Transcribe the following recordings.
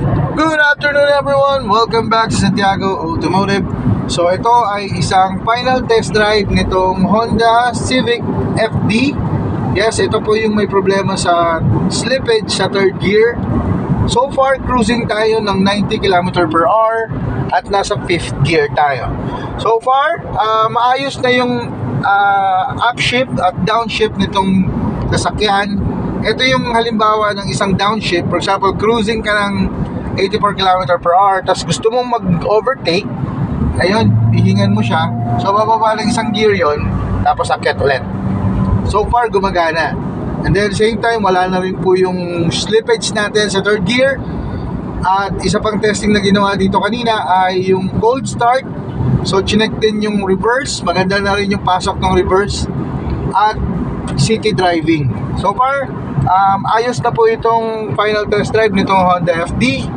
Good afternoon everyone! Welcome back sa Santiago Automotive. So ito ay isang final test drive nitong Honda Civic FD. Yes, ito po yung may problema sa slippage sa third gear. So far, cruising tayo ng 90 km per hour at nasa 5th gear tayo. So far, maayos na yung upshift at downshift nitong sasakyan. Ito yung halimbawa ng isang downshift. For example, cruising ka ng 84 km per hour, tapos gusto mong mag-overtake, ayun, hihingan mo siya. So, bababa ng isang gear yon, tapos akyat ulit. So far, gumagana. And then, at the same time, wala na rin po yung slippage natin sa third gear. At isa pang testing na ginawa dito kanina ay yung cold start. So, chinek din yung reverse. Maganda na rin yung pasok ng reverse. At city driving. So far, ayos na po itong final test drive nitong Honda FD.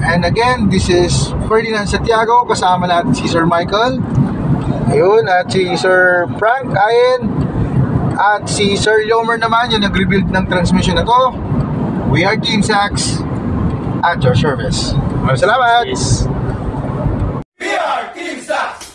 And again, this is Ferdinand Santiago. Kasama natin si Sir Michael, ayun, at si Sir Frank Ayen, at si Sir Yomer naman yung nag-rebuild ng transmission na to. We are Team Sax at your service. Maraming salamat. Yes. We are Team Sax.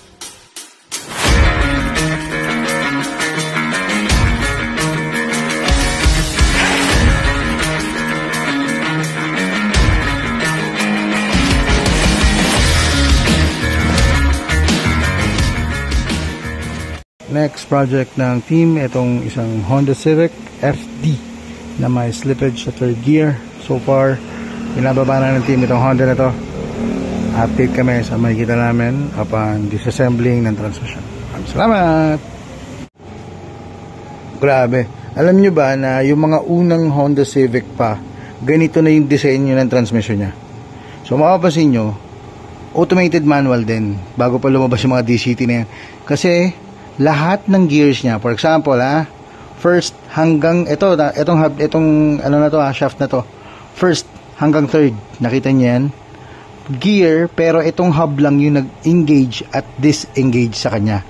Next project ng team, itong isang Honda Civic FD na may slippage sa third gear. So far, pinababa na ng team itong Honda na to. Update kami sa makikita namin upon disassembling ng transmission. Salamat! Grabe, alam nyo ba na yung mga unang Honda Civic pa, ganito na yung disenyo ng transmission nya. So mapapansin nyo, automated manual din bago pa lumabas yung mga DCT na yan. Kasi lahat ng gears niya, for example, first hanggang itong ano na to, shaft na to, first hanggang third, nakita niyo yan, gear, pero itong hub lang yung nag-engage at disengage sa kanya.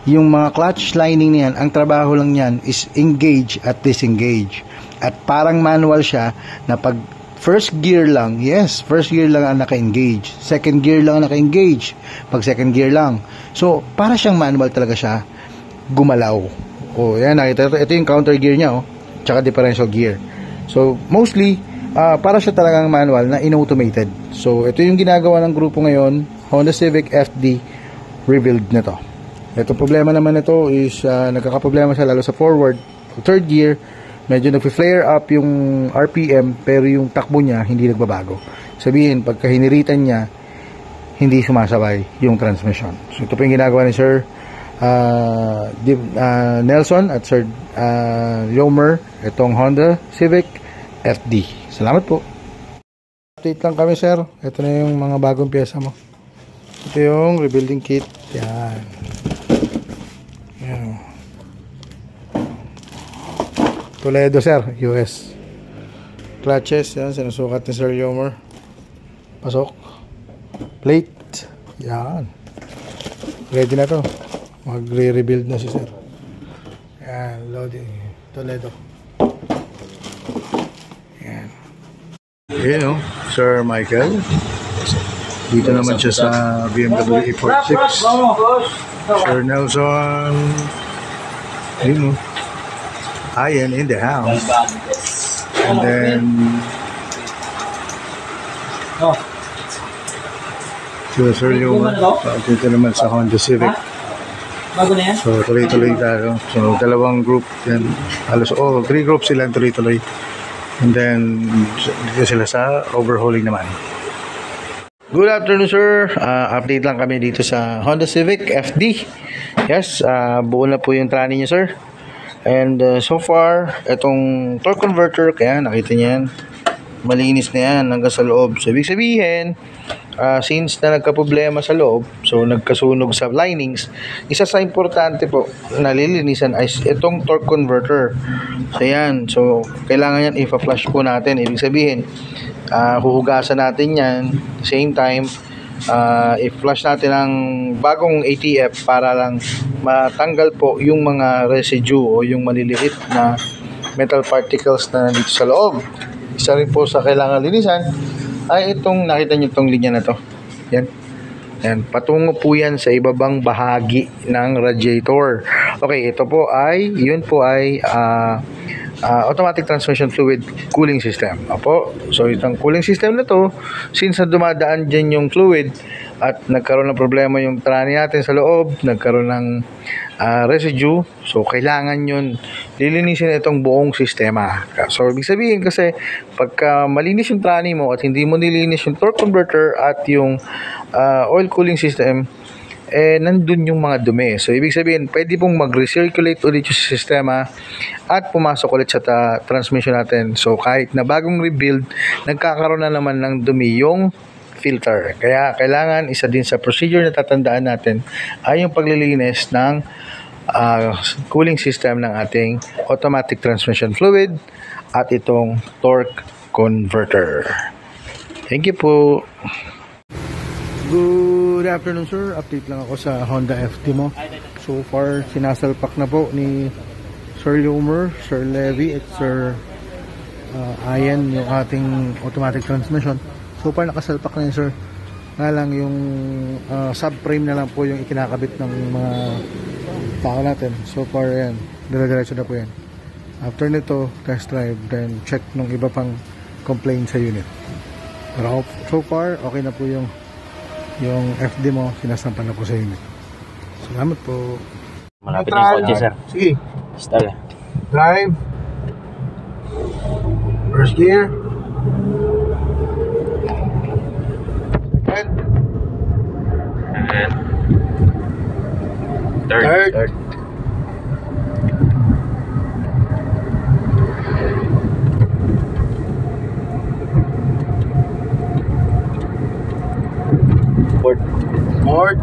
Yung mga clutch lining niyan, ang trabaho lang niyan is engage at disengage. At parang manual siya na pag first gear lang, yes, first gear lang ang naka-engage. Second gear lang ang naka-engage. Pag second gear lang. So, para siyang manual talaga siya gumalaw. O, yan, nakita. Ito yung counter gear niya, oh. Tsaka differential gear. So, mostly, para siya talagang manual na in-automated. So, ito yung ginagawa ng grupo ngayon, Honda Civic FD rebuild na to. Ito problema naman ito is, nagkakaproblema siya lalo sa forward, third gear. Medyo nag-flare up yung RPM pero yung takbo niya hindi nagbabago. Sabihin, pagka hiniritan niya, hindi sumasabay yung transmission. So, ito po yung ginagawa ni Sir Nelson at Sir Yomer, itong Honda Civic FD. Salamat po. Update lang kami, sir. Ito na yung mga bagong pyesa mo. Ito yung rebuilding kit. Yan. Yan. Toledo, sir, US. Clutches, yan, sinusukat ni Sir Yomer. Pasok. Plate. Yan. Ready na to. Magre-rebuild na si sir. Yan, loading. Toledo. Yan. Yan, Sir Michael. Dito naman siya sa BMW E46. Sir Nelson. Yun, Ayan in the house. And then Sir Yomer. Dito naman sa Honda Civic. Bago na yan? So tuloy-tuloy tayo. So dalawang group yan. Halos 3 groups sila tuloy-tuloy. And then dito sila sa overhauling naman. Good afternoon, sir. Update lang kami dito sa Honda Civic FD. Yes, buo na po yung trani niya, sir. And so far, itong torque converter, kaya nakita niyo yan, malinis na yan hanggang sa loob. So ibig sabihin, since na nagka-problema sa loob, so nagkasunog sa linings, isa sa importante po na lilinisan ay itong torque converter. So yan, so kailangan yan ipa-flush po natin. Ibig sabihin, huhugasan natin yan, same time i-flush natin ang bagong ATF para lang matanggal po yung mga residue o yung maliliit na metal particles na nandito sa loob. Isa rin po sa kailangan linisan ay itong nakita nyo itong linya na to. Yan. Yan, patungo po yan sa ibabang bahagi ng radiator. Okay, ito po ay, yun po ay automatic transmission fluid cooling system. Opo, so itong cooling system na to, since dumadaan dyan yung fluid at nagkaroon ng problema yung trani natin sa loob, nagkaroon ng residue, so kailangan yun lilinisin itong buong sistema. So ibig sabihin kasi pagka malinis yung trani mo at hindi mo nilinis yung torque converter at yung oil cooling system, nandun yung mga dumi. So ibig sabihin pwede pong mag-recirculate ulit yung sistema at pumasok ulit sa transmission natin. So kahit na bagong rebuild, nagkakaroon na naman ng dumi yung filter. Kaya kailangan isa din sa procedure na tatandaan natin ay yung paglilinis ng cooling system ng ating automatic transmission fluid at itong torque converter. Thank you po. Good afternoon sir. Update lang ako sa Honda FT mo. So far sinasalpak na po ni Sir Yomer, Sir Levy at Sir Ian yung ating automatic transmission. So far nakasalpak na yun sir. Nga lang yung subframe na lang po yung ikinakabit ng mga tao natin. So far yan, dire-diretso na po yan. After nito, test drive, then check nung iba pang complaint sa unit. Pero so far, okay na po yung FD mo, sinasampan na po sa unit. Salamat po. Malapit yung kotse, sir. Sige. Stall. Drive. First gear. Second. And third. Fourth.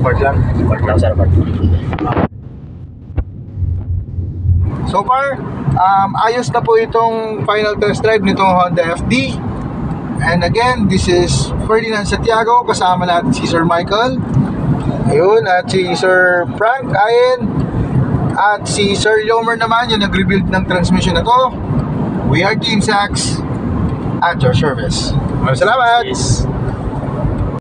Fourth lang. Fourth lang, sir. So far, ayos na po itong final test drive nitong Honda FD. And again, this is Ferdinand Santiago, kasama natin si Sir Michael. Ayun, at si Sir Frank Ian, at si Sir Yomer naman, yung nag-rebuild ng transmission na to. We are Team Sax at your service. Maraming salamat! Yes.